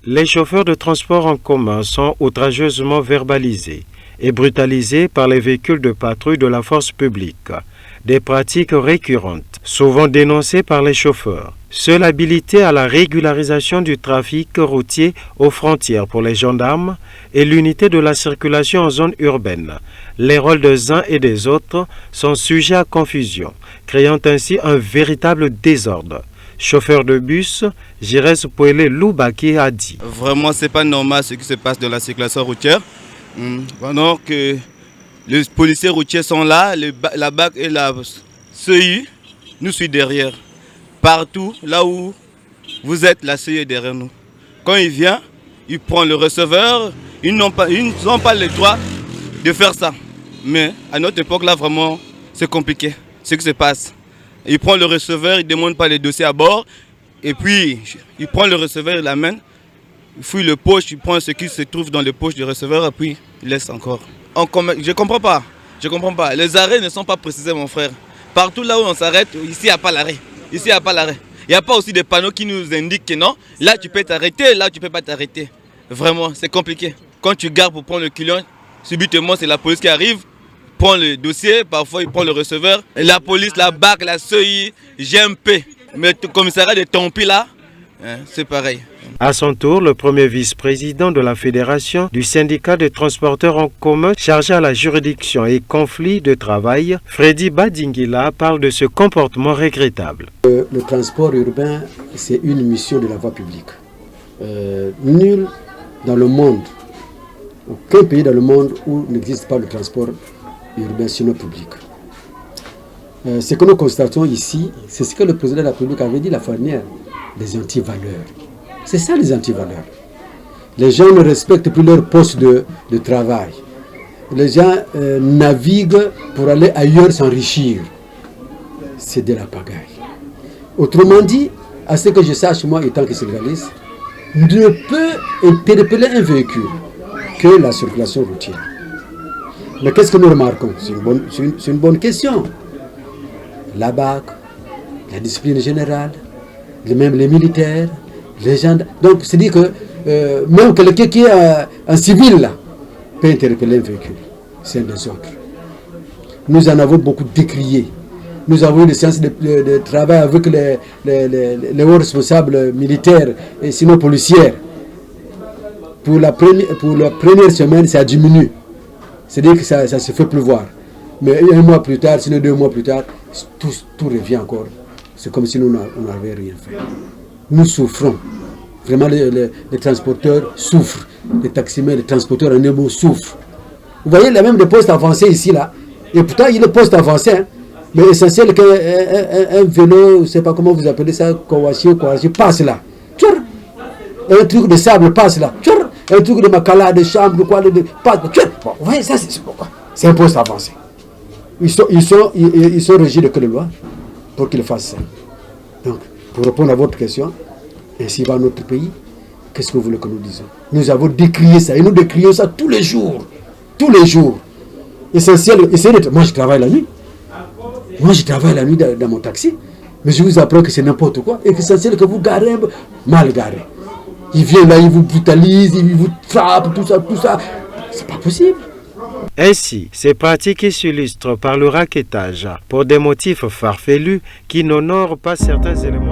Les chauffeurs de transport en commun sont outrageusement verbalisés et brutalisés par les véhicules de patrouille de la force publique. Des pratiques récurrentes, souvent dénoncées par les chauffeurs. Seule habilité à la régularisation du trafic routier aux frontières pour les gendarmes et l'unité de la circulation en zone urbaine. Les rôles des uns et des autres sont sujets à confusion, créant ainsi un véritable désordre. Chauffeur de bus, Jirès Poélé Loubaki a dit. Vraiment, c'est pas normal ce qui se passe dans la circulation routière. Pendant que les policiers routiers sont là, la BAC et la CEI nous suivent derrière. Partout, là où vous êtes, la CEI est derrière nous. Quand il vient, il prend le receveur. Ils n'ont pas le droit de faire ça. Mais à notre époque, là, vraiment, c'est compliqué ce qui se passe. Il prend le receveur, il ne demande pas les dossiers à bord. Et puis, il prend le receveur, il l'amène. Il fouille le poche, il prend ce qui se trouve dans les poches du receveur et puis il laisse encore. Je ne comprends pas. Je comprends pas. Les arrêts ne sont pas précisés, mon frère. Partout là où on s'arrête, ici, il n'y a pas l'arrêt. Ici, il n'y a pas l'arrêt. Il n'y a pas aussi des panneaux qui nous indiquent que non, là, tu peux t'arrêter, là, tu ne peux pas t'arrêter. Vraiment, c'est compliqué. Quand tu gardes pour prendre le client, subitement, c'est la police qui arrive, prend le dossier, parfois, il prend le receveur. Et la police, la BAC, la CEI, GMP. Mais le commissariat de Tompi, là, c'est pareil. À son tour, le premier vice-président de la Fédération du syndicat des transporteurs en commun chargé à la juridiction et conflits de travail, Freddy Badingila, parle de ce comportement regrettable. Le transport urbain, c'est une mission de la voie publique. Nul dans le monde, aucun pays dans le monde où n'existe pas le transport urbain sinon public. Ce que nous constatons ici, c'est ce que le président de la République avait dit la fois dernière, les antivaleurs. C'est ça les antivaleurs. Les gens ne respectent plus leur poste de travail. Les gens naviguent pour aller ailleurs s'enrichir. C'est de la pagaille. Autrement dit, à ce que je sache, moi, étant que sénégaliste, ne peut interpeller un véhicule que la circulation routière. Mais qu'est-ce que nous remarquons? C'est une bonne question. La BAC, la discipline générale, même les militaires, les gens. Donc, c'est-à-dire que même quelqu'un qui est en civil là, peut interpeller un véhicule. C'est un désordre. Nous en avons beaucoup décrié. Nous avons eu des séances de travail avec les hauts responsables militaires et sinon policiers. Pour la première semaine, ça diminue. C'est-à-dire que ça se fait pleuvoir. Mais un mois plus tard, sinon 2 mois plus tard, tout revient encore. C'est comme si nous n'avions rien fait. Nous souffrons. Vraiment, les transporteurs souffrent. Les taximens, les transporteurs en un mot souffrent. Vous voyez, il y a même des postes avancés ici, là. Et pourtant, il y a des postes avancés. Hein. Mais essentiel qu'un vélo, je ne sais pas comment vous appelez ça, Kawashi, passe là. Tchur. Un truc de sable passe là. Tchur. Un truc de macala, de chambre, de quoi, passe. Tchur. Bon, vous voyez, ça, c'est pourquoi. C'est un poste avancé. Ils sont régis de quelle loi pour qu'ils fassent ça. Donc, pour répondre à votre question, ainsi va notre pays, qu'est-ce que vous voulez que nous disions? Nous avons décrié ça, et nous décrions ça tous les jours. Tous les jours. Essentiel, moi je travaille la nuit. Moi je travaille la nuit dans mon taxi, mais je vous apprends que c'est n'importe quoi, et que c'est essentiel que vous garez mal garé. Ils viennent là, ils vous brutalisent, ils vous frappent, tout ça. C'est pas possible. Ainsi, ces pratiques s'illustrent par le rackettage pour des motifs farfelus qui n'honorent pas certains éléments.